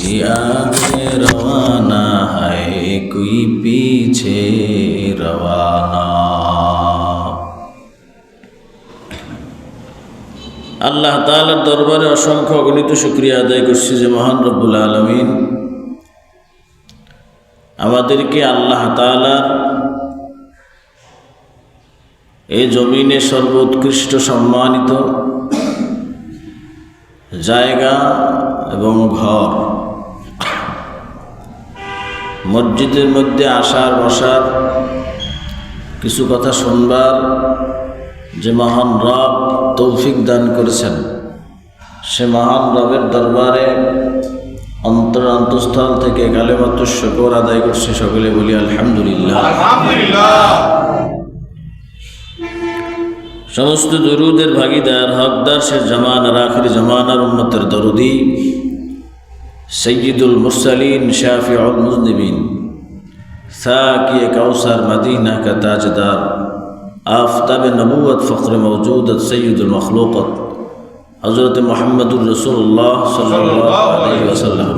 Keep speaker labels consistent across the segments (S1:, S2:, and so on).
S1: आगे रवाना है कोई पीछे रवाना। আল্লাহ তাআলার দরবারে অসংখ্য অগণিত শুকরিয়া আদায় করছি যে মহান রব্বুল আলামিন আমাদেরকে আল্লাহ তাআলার এই জমিনে সর্বোৎকৃষ্ট সম্মানিত জায়গা এবং ঘর মসজিদের মধ্যে আসার বসার কিছু কথা শুনবার যে মহান রব তৌফিক দান করেছেন, সে মহান রবের দরবারে অন্তঃস্থল থেকে কালেমাতুশ শুকর আদায় করছি। সকলে বলি আলহামদুলিল্লাহ। সমস্ত দুরুদের ভাগীদার হকদার সে জামানার আখির জামানার উম্মতের দরুদি সৈয়দুল মুরসালিন শাফিউল মুজনিবিন সাকিয়ে কাউসার মদিনা কা তাজদার আফতাব নবুয়ত ফখর মওজুদত সৈয়দুল মখলুকত হযরত মুহাম্মদুর রাসূলুল্লাহ সাল্লাল্লাহু আলাইহি ওয়াসাল্লাম।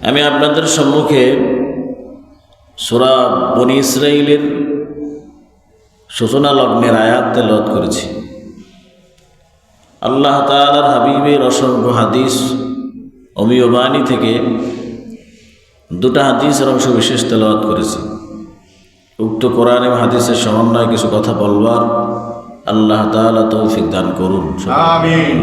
S1: আমি আপনাদের সম্মুখে সূরা বনী ইসরাঈলের সূচনা লগ্নের আয়াত তেলাওয়াত করেছি। আল্লাহ তাআলার হাবিবের অসংখ্য হাদিস অমীয় বাণী থেকে দুটা হাদিসের অংশ বিশেষ তেলাওয়াত করেছি। উক্ত কোরআন এবং হাদিসের সমন্বয়ে কিছু কথা বলবার আল্লাহ তাআলা তৌফিক দান করুন, আমিন।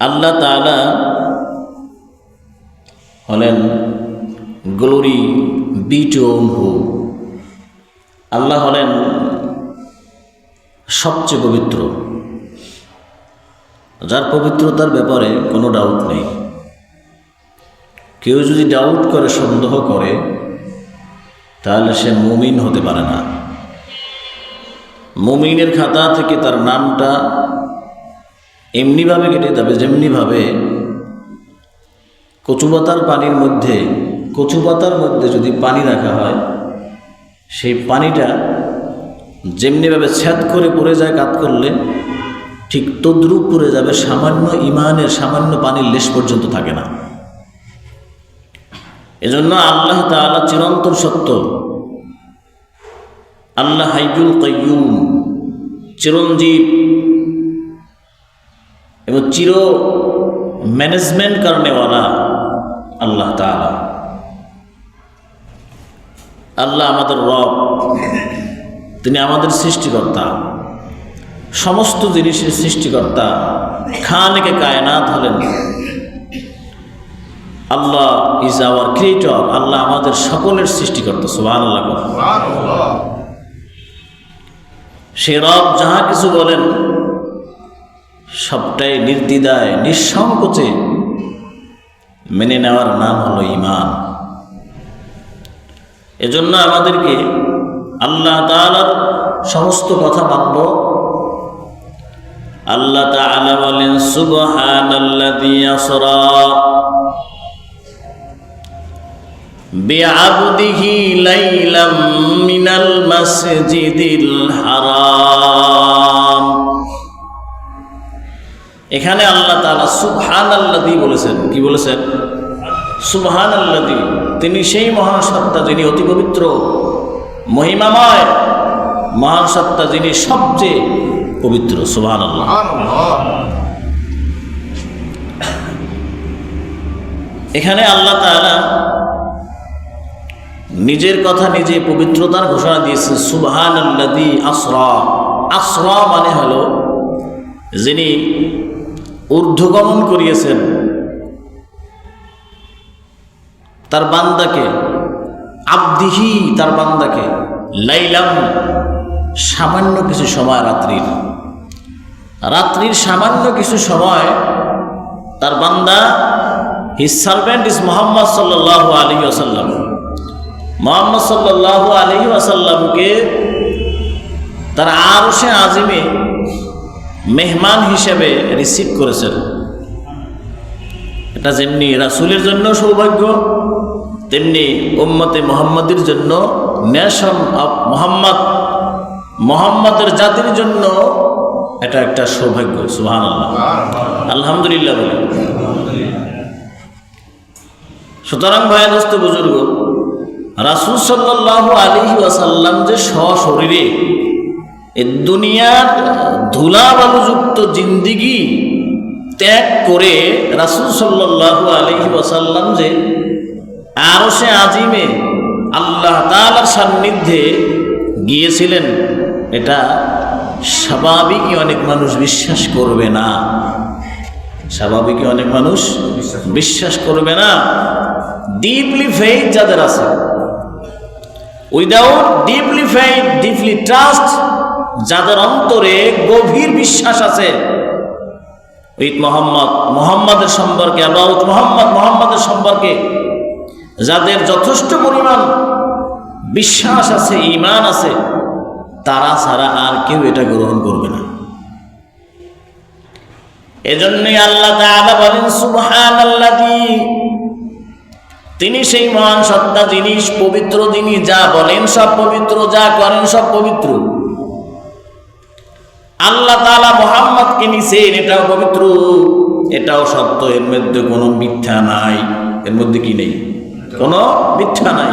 S1: আল্লাহ তাআলা হলেন গ্লোরি বি টু হু, আল্লাহ হলেন সবচেয়ে পবিত্র, যার পবিত্রতার ব্যাপারে কোনো ডাউট নেই। কেউ যদি ডাউট করে, সন্দেহ করে, তাহলে সে মুমিন হতে পারে না। মুমিনের খাতা থেকে তার নামটা এমনিভাবে কেটে যাবে যেমনিভাবে কচুপাতার মধ্যে যদি পানি রাখা হয়, সেই পানিটা যেমনিভাবে ছেদ করে পড়ে যায় কাত করলে, ঠিক তদ্রূপ পড়ে যাবে, সামান্য ইমানের সামান্য পানির লেশ পর্যন্ত থাকে না। এজন্য আল্লাহ তাআলা চিরন্তন সত্য, আল্লাহ হাইয়ুল কাইয়ুম, চিরঞ্জীব এবং চির ম্যানেজমেন্ট করনেওয়ালা আল্লাহ তাআলা। আল্লাহ আমাদের রব, তিনি আমাদের সৃষ্টিকর্তা, সমস্ত জিনিসের সৃষ্টিকর্তা, খানেকে কায়নাত হলেন আল্লাহ। ইজ আওয়ার ক্রিয়েটর, আল্লাহ আমাদের সকলের সৃষ্টিকর্তা। সুবহানাল্লাহ। সে রব যাহা কিছু বলেন সবটাই নির্দ্বিধায় নিঃসংকোচে মেনে নেওয়ার নাম হলো ঈমান। এজন্য আমাদেরকে আল্লাহ তাআলার সমস্ত কথা মানব। আল্লাহ তাআলা বলেন সুবহানাল্লাযী আসরা বিআবদিহি লাইলাম মিনাল মাসজিদিল হারাম। এখানে আল্লাহ তাআলা সুবহানাল্লাযী বলেছেন। কি বলেছেন? সুবহানাল্লাযী, তিনি সেই মহান সত্তা যিনি অতি পবিত্র, মহিমাময় মহান সত্তা, যিনি সবচেয়ে পবিত্র। সুবহানাল্লাহ। এখানে আল্লাহ তাআলা নিজের কথা নিজে পবিত্রতার ঘোষণা দিয়েছেন। সুবহানাল্লাযী আসরা। আসরা মানে হলো যিনি ঊর্ধ্বগমন করিয়েছেন তার বান্দাকে, আবদিহি তার বান্দাকে, লাইলাম সামান্য কিছু সময়, রাত্রির সামান্য কিছু সময় তার বান্দা, হিজ সার্ভেন্ট ইজ মুহাম্মদ সাল্লাল্লাহু আলাইহি ওয়াসাল্লাম, মুহাম্মদ সাল্লাল্লাহু আলাইহি ওয়াসাল্লামকে তার আরশে আজিমে মেহমান হিসেবে রিসিভ করেছেন। এটা যেমনি রাসূলের জন্য সৌভাগ্য, তেমনি উম্মতে মুহাম্মাদের জন্য, নেশন অফ মুহাম্মদ, মুহাম্মাদের জাতির জন্য এটা একটা সৌভাগ্য। সুবহানাল্লাহ, আলহামদুলিল্লাহ বলে। সুতরাং ভাই দোস্ত বুজুর্গ, রাসূল সাল্লাল্লাহু আলাইহি ওয়াসাল্লাম যে সশরীরে এই দুনিয়ার ধুলাবালুযুক্ত জিন্দিগি ত্যাগ করে রাসূল সাল্লাল্লাহু আলাইহি ওয়াসাল্লাম যে আরশে আজিমে আল্লাহ তাআলার সান্নিধ্যে গিয়েছিলেন, এটা স্বাভাবিকই অনেক মানুষ বিশ্বাস করবে না। স্বাভাবিকই অনেক মানুষ বিশ্বাস করবে না। ডিপলি ফেইথ যাদের আছে, without deeply faith, deeply trust, যাদের অন্তরে গভীর বিশ্বাস আছে উইথ মোহাম্মদের সম্পর্কে, অ্যাবাউট মোহাম্মদের সম্পর্কে যাদের যথেষ্ট পরিমাণ বিশ্বাস আছে, ঈমান আছে, তারা ছাড়া আর কেউ এটা গ্রহণ করবে না। এজন্যই আল্লাহ তাআলা বলেন সুবহানাল্লাযী, তিনি সেই মহান সত্তা, যিনি পবিত্র, যিনি যা বলেন সব পবিত্র, যা করেন সব পবিত্র। আল্লাহ তাআলা মুহাম্মদকে নিছেন, এটাও পবিত্র, এটাও সত্য, এর মধ্যে কোনো মিথ্যা নাই। এর মধ্যে কি নেই? কোনো মিথ্যা নাই।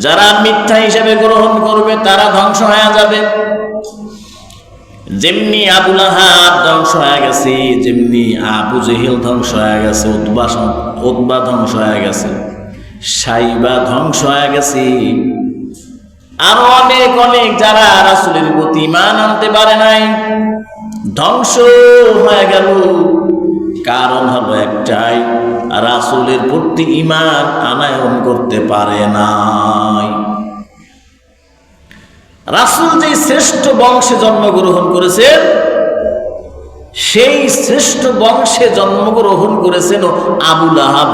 S1: যারা মিথ্যা হিসেবে গ্রহণ করবে তারা ধ্বংস হয়ে যাবে। যেমনি আবু লাহাব ধ্বংস হয়ে গেছে, যেমনি আবু জেহেল ধ্বংস হয়ে গেছে, উতবা ধ্বংস হয়ে গেছে, সাইবা ধ্বংস হয়ে গেছে, আরো অনেক অনেক যারা রাসূলের প্রতি ঈমান আনতে পারে নাই ধ্বংস হয়ে গেল। কারণ হলো একটাই, রাসূলের প্রতি ঈমান আনায়ন করতে পারে নাই। রাসূল যে শ্রেষ্ঠ বংশে জন্মগ্রহণ করেছেন, সেই শ্রেষ্ঠ বংশে জন্মগ্রহণ করেছেন আবু লাহাব।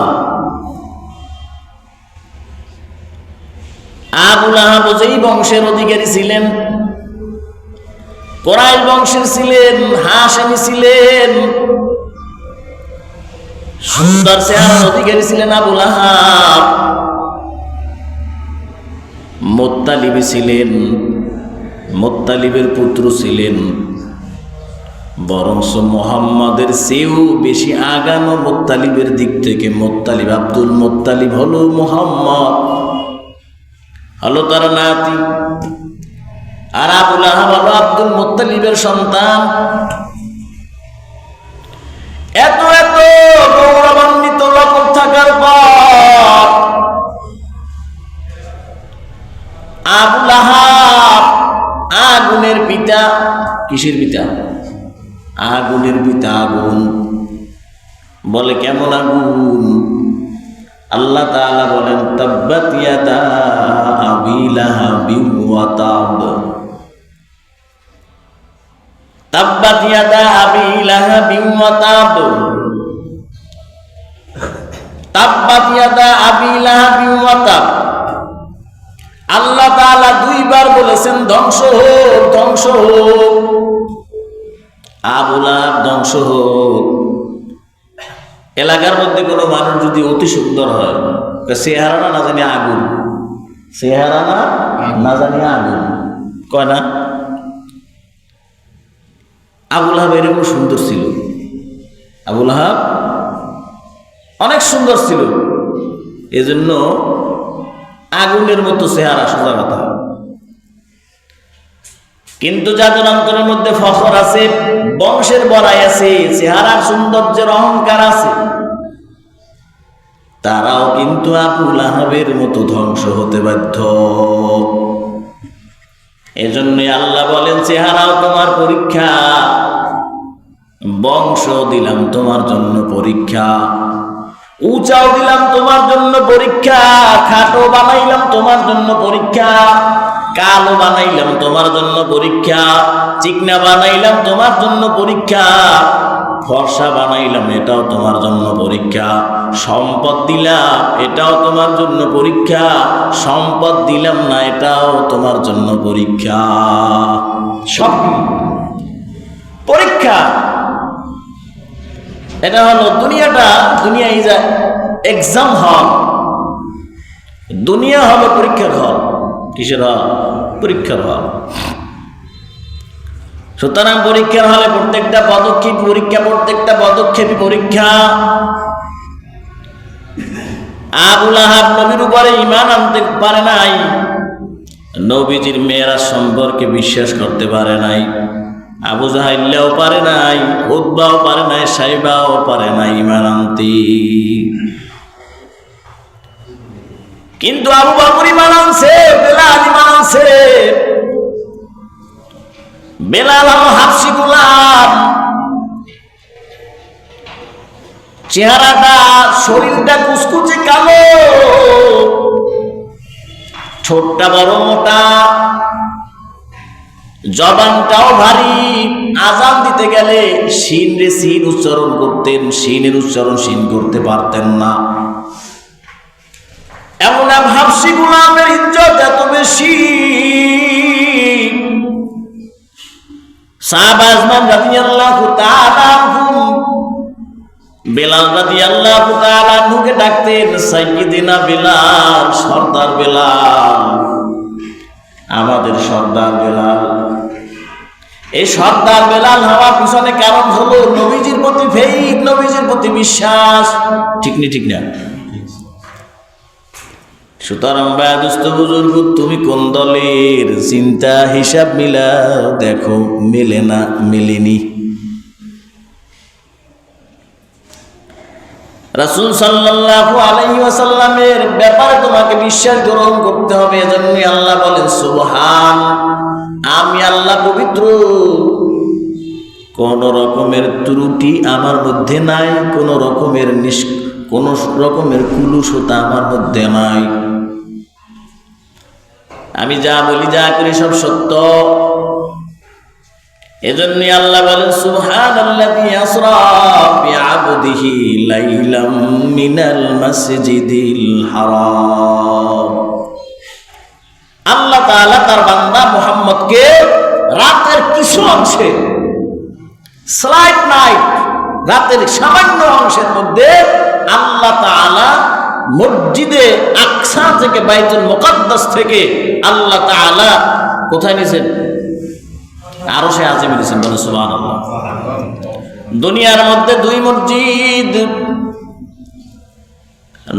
S1: আবু লাহাব যেই বংশের অধিকারী ছিলেন, কুরাইশ বংশের ছিলেন, হাশেমি ছিলেন, সুন্দর চেহারার অধিকারী ছিলেন আবু লাহাব। মুত্তালিবী ছিলেন, মুত্তালিবের পুত্র ছিলেন, বরঞ্চ মুহাম্মাদের চেয়েও বেশি আগানো মুত্তালিবের দিক থেকে। মুত্তালিব, আব্দুল মুত্তালিব হলো মুহাম্মদ, হলো তার নাতি, আর আবু লাহাব হলো আব্দুল মুত্তালিবের সন্তান। এত এত গৌরবান্বিত লকব থাকার পর আবু লাহাব আগুনের পিতা। কিসের পিতা? আগুনের পিতা। আগুন বলে কেমন আগুন? আল্লাহ তাআলা বলেন তাব্বাত ইয়াদা আবি লাহাবিন ওয়া তাব, তাব্বাত ইয়াদা আবি লাহাবিন ওয়া তাব, তাব্বাত ইয়াদা আবি লাহাবিন ওয়া তাব। আল্লাহ তাআলা দুইবার বলেছেন ধ্বংস হোক, ধ্বংস হোক, আবু লাহাব ধ্বংস হোক। এলাকার মধ্যে কোনো মানুষ যদি অতি সুন্দর হয়, চেহারা না জানি আগুন, চেহারা না জানি আগুন কয় না? আবু লাহাব এরকম সুন্দর ছিল, আবু লাহাব অনেক সুন্দর ছিল, এজন্য আগুনের মতো চেহারা, সোজা কথা। কিন্তু যাদের অন্তরের মধ্যে ফখর আছে, বংশের বড়াই আছে, চেহারার সৌন্দর্যের অহংকার আছে, তারাও কিন্তু আবু লাহাবের মতো ধ্বংস হতে বাধ্য। এজন্যই আল্লাহ বলেন চেহারাও তোমার পরীক্ষা, বংশ দিলাম তোমার জন্য পরীক্ষা, উঁচাও দিলাম তোমার জন্য পরীক্ষা, খাটো বানাইলাম তোমার জন্য পরীক্ষা, কালো বানাইলাম তোমার জন্য পরীক্ষা, চিকনা বানাইলাম তোমার জন্য পরীক্ষা, ফর্সা বানাইলাম এটাও তোমার জন্য পরীক্ষা, সম্পদ দিলাম এটাও তোমার জন্য পরীক্ষা, সম্পদ দিলাম না এটাও তোমার জন্য পরীক্ষা। সব পরীক্ষা। এটা হলো দুনিয়াটা, দুনিয়া ইজ আ এক্সাম হল। দুনিয়া হলো পরীক্ষার হল। কিসের হল? পরীক্ষার হল। সুতরাং পরীক্ষার হলে প্রত্যেকটা পদক্ষেপই পরীক্ষা। আবু লাহাব নবীর উপরে ঈমান আনতে পারে নাই, নবীজির মেয়েরা সম্পর্কে বিশ্বাস করতে পারে নাই, আবু জাহেলও পারে নাই, উতবাও পারে নাই, সাইবাও পারে নাই ঈমান আনতে। কিন্তু আবু বকর ঈমান আনছে, বেলাল ঈমান আনছে। বেলাল হলো হাবশী গোলাম, চেহারাটা শরীরটা কুচকুচে কালো, ছোটটা বড় মোটা, জবানটাও ভারী। আজান দিতে গেলে শিন রে শিন উচ্চারণ করতেন, শিনের উচ্চারণ শিন করতে পারতেন না। এমন এক হাবশী গোলামের ইজ্জত এত বেশি। সাহাবা আজমান রাদিয়াল্লাহু তাআলা আনহু বেলাল রাদিয়াল্লাহু তাআলা আনহুকে ডাকতেন সাইয়্যিদিনা বেলাল, সর্দার বেলাল, আমাদের সর্দার বেলাল। এই সর্দার বেলাল হওয়ার পিছনে কারণ হলো নবীজির প্রতি ফেইদ, নবীজির প্রতি বিশ্বাস। ঠিক না? সুতরাং ভাই দোস্ত বুজুর্গ, তুমি কোন দলের? চিন্তা হিসাব মিলাও, দেখো মেলে না মেলেনি। রাসূল সাল্লাল্লাহু আলাইহি ওয়াসাল্লামের ব্যাপারে তোমাকে বিশ্বাস গ্রহণ করতে হবে। এজন্য আল্লাহ বলেন সুবহান, আমি আল্লাহ পবিত্র, কোন রকমের ত্রুটি আমার মধ্যে নাই, কোন রকমের কুলুষতা আমার মধ্যে নাই। আমি যা বলি যা করি সব সত্য। এজন্য আল্লাহ বলেন সুবহানাল্লাযী আসরা বিআবদিহি লাইলাম মিনাল মাসজিদিল হারাম। আল্লাহ তাআলা তার বান্দা মুহাম্মদকে রাতের কিছু অংশে, স্লাইট নাইট, রাতের সামান্য অংশের মধ্যে আল্লাহ তাআলা মসজিদে আকসা থেকে, বাইতুল মুকাদ্দাস থেকে আল্লাহ তাআলা কোথায় নিয়েছেন? আরশে আজিমে নিয়েছেন। বলে সুবহানাল্লাহ। দুনিয়ার মধ্যে দুই মসজিদ,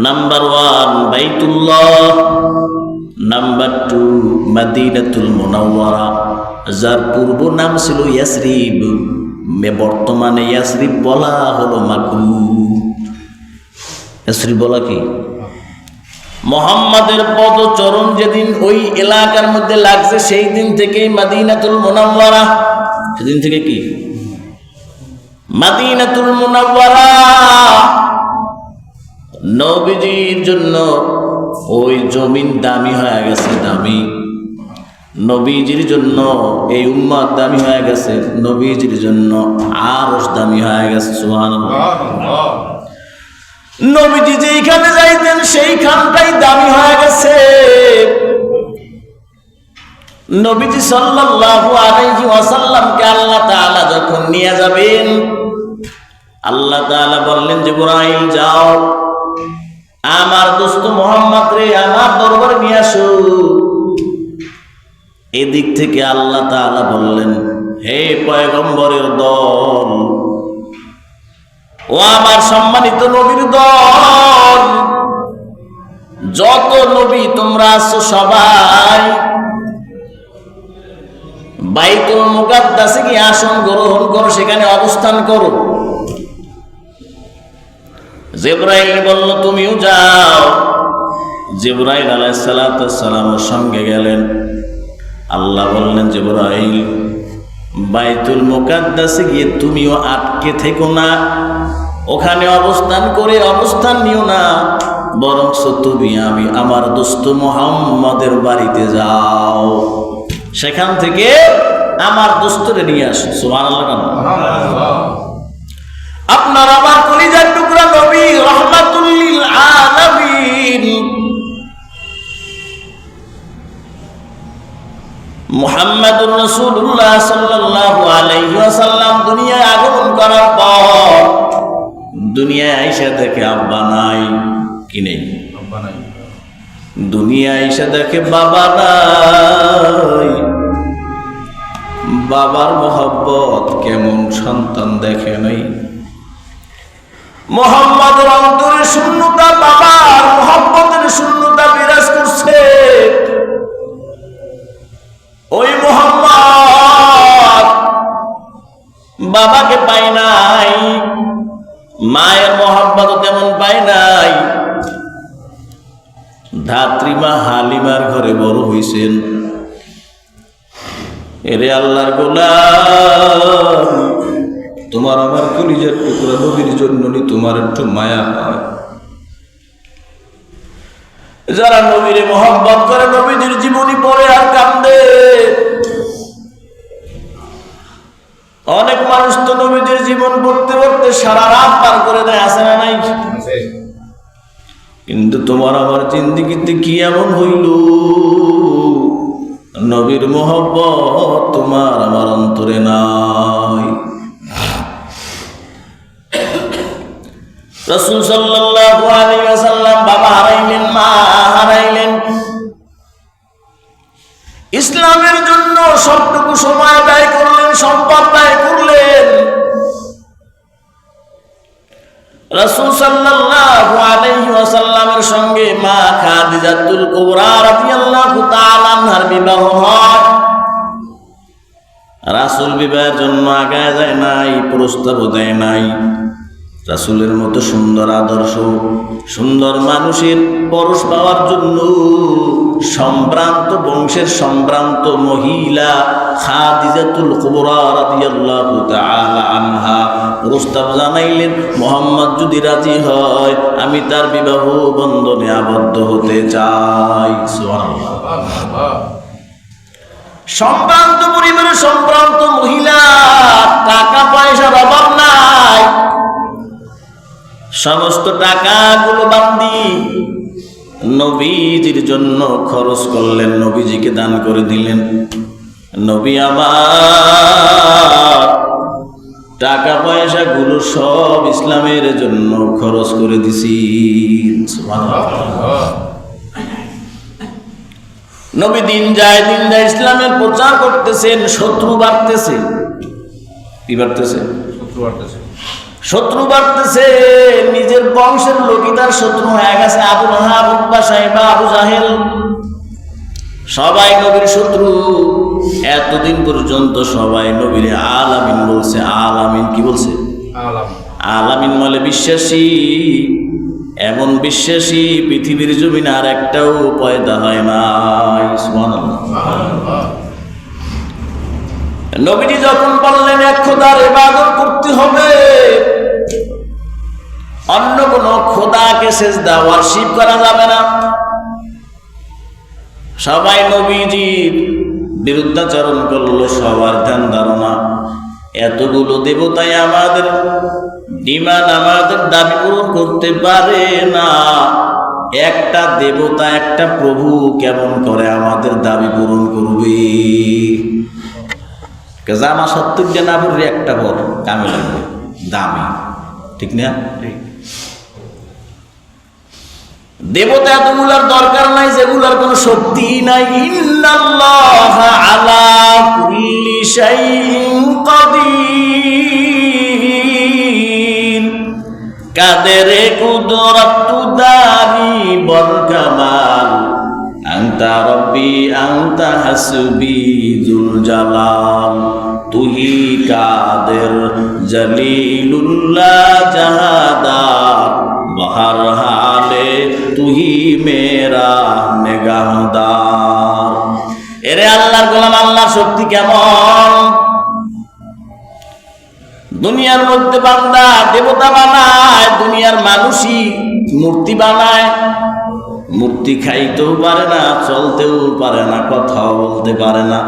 S1: নাম্বার 1 বাইতুল্লাহ, নাম্বার 2 মদিনাতুল মুনাওয়ারা, যার পূর্ব নাম ছিল ইয়াসরিব, বর্তমানে ইয়াসরিব বলা হলো মাকরুহ। ইয়াসরিব বলা কি? মুহাম্মাদের পদচরণ যেদিন ওই এলাকার মধ্যে লাগছে, সেই দিন থেকেই মদিনাতুল মুনাওয়ারা, সেদিন থেকে কি মদিনাতুল মুনাওয়ারা নবীজির জন্য ওই জমিন দামি হয়ে গেছে, দামি। নবীজির জন্য এই উম্মত দামি হয়ে গেছে, নবীজির জন্য আরশ দামি হয়ে গেছে। সুবহানাল্লাহ। নবীজি যেইখানে যাইতেন সেইখানটাই দামি হয়ে গেছে। নবীজি সাল্লাল্লাহু আলাইহি ওয়াসাল্লামকে আল্লাহ তাআলা যখন নিয়ে যাবেন, আল্লাহ তাআলা বললেন জিবরাইল যাও, আমার দোস্ত মুহাম্মদ রে আমার দরবারে নিয়ে আসো। এদিক থেকে আল্লাহ তাআলা বললেন, হে পয়গম্বরের দল, ও আমার সম্মানিত নবীর দল, যত নবী তোমরা আছো সবাই বাইতুল মুকাদ্দাসে গিয়ে আসন গ্রহণ করো, সেখানে অবস্থান করো। জিবরাইল বলল তুমিও যাও। জিবরাইল আলাইহিস সালাতু ওয়াস সালামের সঙ্গে গেলেন। আল্লাহ বললেন জিবরাইল, বাইতুল মুকাদ্দাসে গিয়ে তুমিও আটকে থেকো না, ওখানে অবস্থান নিও না, বরং তুমি আমার দোস্ত মুহাম্মদের বাড়িতে যাও, সেখান থেকে আমার দোস্তরে নিয়ে আসো। সুবহানাল্লাহ। আপনার আমার কলিজার টুকরা নবী রাহমাতুল লিল আলামিন মুহাম্মাদুর রাসূলুল্লাহ সাল্লাল্লাহু আলাইহি ওয়াসাল্লাম দুনিয়ায় আগমন করার পর দুনিয়ায় আয়েশা দেখে আব্বা নাই, কি নেই? আব্বা নাই। দুনিয়ায় আয়েশা দেখে বাবা নাই, বাবার মোহব্বত কেমন সন্তান দেখে নাই। মুহাম্মদের অন্তরে শূন্যতা, বাবার মোহব্বতের শূন্যতা বিরাজ করছে। ওই মুহাম্মদ বাবাকে পায় নাই, মায়ের মোহব্বত তেমন পায় নাই। ধাত্রীমা হালিমার ঘরে বড় হইছেন। এরে আল্লাহর গোলাম, তোমার আমার কলিজার টুকরা নবীর জন্য তোমার একটু মায়া হয়। যারা নবীরে মোহাম্মত করে নবীদের জীবনী পড়ে আর কান্দে। অনেক মানুষ তো নবীদের জীবন পড়তে পড়তে সারা রাত পার করে দেয়, আছে না নাই? কিন্তু তোমার আমার জিন্দেগিতে কি এমন হইল, নবীর মোহব্বত তোমার আমার অন্তরে নাই। রাসূল সাল্লাল্লাহু আলাইহি ওয়াসাল্লাম বাবা হারাইলেন, মা হারাইলেন, ইসলামের জন্য সবটুকু সময় ব্যয় করলেন, সম্পদ ব্যয় করলেন। রাসূল সাল্লাল্লাহু আলাইহি ওয়াসাল্লামের সঙ্গে মা খাদিজাতুল কুবরা রাদিয়াল্লাহু তাআলা আনহার বিবাহ হয়। রাসূল বিবাহের জন্য আগায় যায় নাই, প্রস্তাব দেয় নাই। রাসূলের মতো সুন্দর আদর্শ, সুন্দর মানুষের পরশ পাওয়ার জন্য সম্ভ্রান্ত বংশের সম্ভ্রান্ত মহিলা খাদিজাতুল কুবরা রাদিয়াল্লাহু তাআলা আনহা প্রস্তাব জানাইলেন, মুহাম্মদ যদি রাজি হয় আমি তার বিবাহ বন্ধনে আবদ্ধ হতে চাই। সুবহানাল্লাহ। সম্ভ্রান্ত পরিবারের সম্ভ্রান্ত মহিলা, টাকা পয়সার অভাব নাই, সমস্ত টাকাগুলো বান্দি নবীজির জন্য খরচ করলেন, নবীজিকে দান করে দিলেন। নবী আমার টাকা পয়সা গুলো সব ইসলামের জন্য খরচ করে দিছি। নবী দিন যায় ইসলামের প্রচার করতেছেন, শত্রু বাড়তেছে। কি বাড়তেছে? শত্রু বাড়তেছে। নিজের বংশের লোকই তার শত্রু হয়ে গেছে। আবু লাহাব, উতবা, সাইবা, আবু জাহেল সবাই নবীর শত্রু। এতদিন পর্যন্ত সবাই নবীর আলামিন বলছে। আলামিন কি বলছে? আলামিন মানে বিশ্বাসী। এমন বিশ্বাসী পৃথিবীর জমিনে আর একটাও পয়দা হয় নাই। সুবহানাল্লাহ। নবীজি যখন বললেন এক খোদার ইবাদত করতে হবে, অন্য কোন খোদাকে সেজদা ওয়ারশিপ করা যাবে না, সবাই নবীজির বিরুদ্ধাচরণ করলো। সবার ধ্যান ধারণা, এতগুলো দেবতাই আমাদের ডিমান্ড, আমাদের দাবি পূরণ করতে পারে না। একটা দেবতা, একটা প্রভু কেমন করে আমাদের দাবি পূরণ করবে? জামা 70 জানা পড়লে একটা বড় কামে লাগবে, দামি, ঠিক না? দেবতা এতগুলার দরকার নাই যেগুলার কোনো শক্তি নাই। ইন্নাল্লাহা আলা কুল্লি শাইইন কাদির, কাদেরে কুদরতু দানি বল কামাল, আনতা রব্বি আনতা হাসবি যুল জালাল, তুহি কাদের জলিলুল্লাহ জাহাদার, বহর হালে তুহি মেরা নিগাহদার। এরে আল্লাহর গোলাম, আল্লাহর শক্তি কেমন? দুনিয়ার মধ্যে বান্দা দেবতা বানায়, দুনিয়ার মানুষই মূর্তি বানায়। মূর্তি খাইতেও পারে না, চলতেও পারে না, কথাও বলতে পারে না।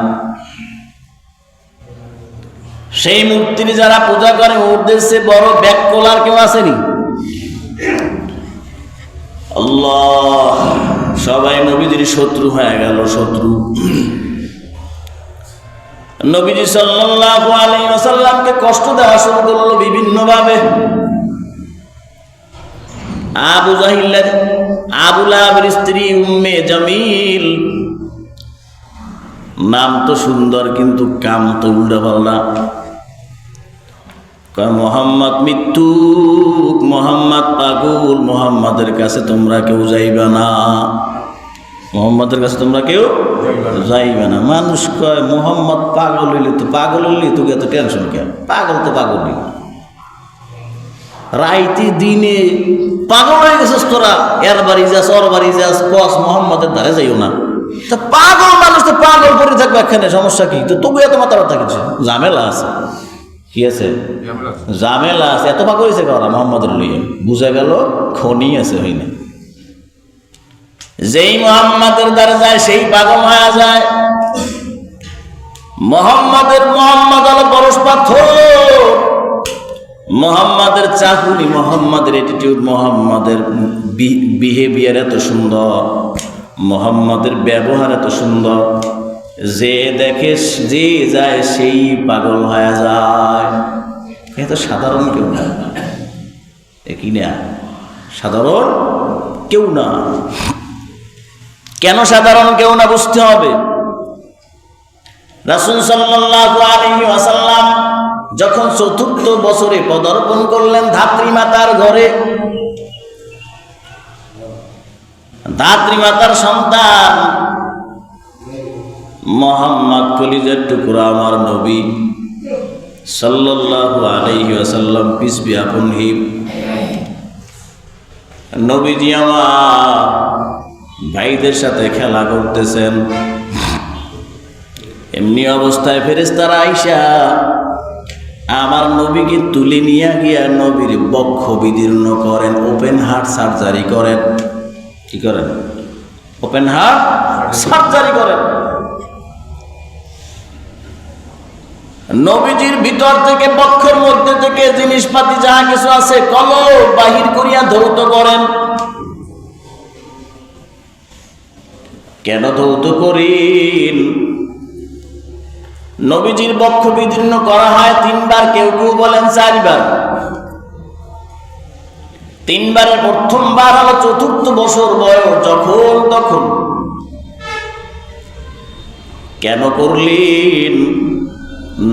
S1: সেই মূর্তির যারা পূজা করে ওদের সে বড় ব্যাককলার কেউ আসেনি। আল্লাহ, সবাই নবীজির শত্রু হয়ে গেল, শত্রু। নবীজি সাল্লাল্লাহু আলাইহি ওয়াসাল্লামকে কষ্ট দেওয়া শুরু করলো বিভিন্ন ভাবে। আবু জাহিল, আবু লাহাবের স্ত্রী উম্মে জামিল নাম তো সুন্দর কিন্তু কাম তো উল্টাপাল্টা। মোহাম্মদ মৃত্যু, মোহাম্মদ পাগল, মোহাম্মদের কাছে তোমরা কেউ যাইবে না, মোহাম্মদের কাছে তোমরা কেউ যাইবে না। মানুষ কয় মোহাম্মদ পাগল হইলে তোকে এত টেনশন কেন? পাগল তো পাগলই, রাইতে দিনে পাগল হয়ে গেছিস তোরা। এর বাড়ি যাস, ওর বাড়ি যাস, কস মোহাম্মদের ধারে যাইও না। তা পাগল মানুষ তো পাগল করে থাকবে, এখানে সমস্যা কি? তো তবু এত মাথা ব্যথা কিছু ঝামেলা আছে, কি আছে? ঝামেলা আছে। এত পাগল হয়েছে কারা মোহাম্মদের লইয়া? বুঝা গেল খনি আছে, হয় না? যেই মোহাম্মদের দ্বারা যায় সেই পাগল হয়ে যায়। মোহাম্মদ হলো পরশ পাথর, মোহাম্মদের চাকুনি, মোহাম্মদের অ্যাটিটিউড, মোহাম্মদের বিহেভিয়ার এত সুন্দর, মোহাম্মদের ব্যবহার এত সুন্দর, যে দেখে যে যায় সেই পাগল হয়ে যায়। এ তো সাধারণ কেউ না, কি না? সাধারণ কেউ না। কেন সাধারণ কেউ না বুঝতে হবে। রাসূল সাল্লাল্লাহু আলাইহি ওয়াসাল্লাম যখন ৪র্থ বছরে পদার্পণ করলেন ধাত্রী মাতার ঘরে, ধাত্রী মাতার সন্তান মোহাম্মদ কলিজার টুকরা আমার নবী সাল্লাল্লাহু আলাইহি ওয়াসাল্লাম, পিস বি আপন হিম, নবীজি আমার ভাইদের সাথে খেলা করতেছেন। এমনি অবস্থায় ফেরেশতারা আইসা আমার নবীকে তুলে নিয়ে গিয়া নবীর বক্ষ বিদীর্ণ করেন, ওপেন হার্ট সার্জারি করেন। কি করেন? ওপেন হার্ট সার্জারি করেন। নবীজির ভিতর থেকে, বক্ষের মধ্যে থেকে জিনিসপাতি যাহা কিছু আছে কলব বাহির করিয়া ধৌত করেন। কেন ধৌত করেন? নবীজির বক্ষ বিদীর্ণ করা হয় ৩ বার, কেউ কেউ বলেন ৪ বার। ৩ বারের প্রথমবার হলো ৪র্থ বছর বয়স, যখন তখন। কেন করলেন?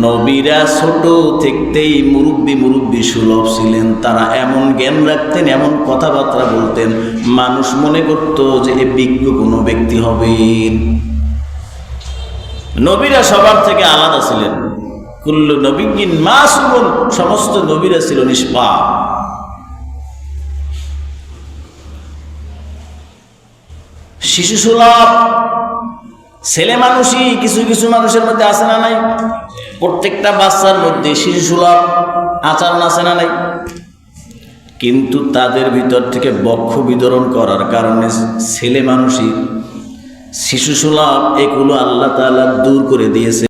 S1: নবীরা ছোট থেকেই মুরব্বী সুলভ ছিলেন। তারা এমন জ্ঞান রাখতেন, এমন কথাবার্তা বলতেন, মানুষ মনে করত যে এ বিজ্ঞ কোনো ব্যক্তি হবেন। নবীরা সবার থেকে আলাদা ছিলেন। কুল্লু নবিয়্যিন মাসুমুন, সমস্ত নবীরা ছিল নিষ্পাপ। শিশু সুলভ, ছেলে মানুষই কিছু কিছু মানুষের মধ্যে আছে না নাই? প্রত্যেকটা বাচ্চার মধ্যে শিশু সুলভ আচরণ আছে না নাই? কিন্তু তাদের ভিতর থেকে বক্ষ বিতরণ করার কারণে ছেলে মানুষই শিশু সুলভ, এগুলো আল্লাহ তাআলা দূর করে দিয়েছে।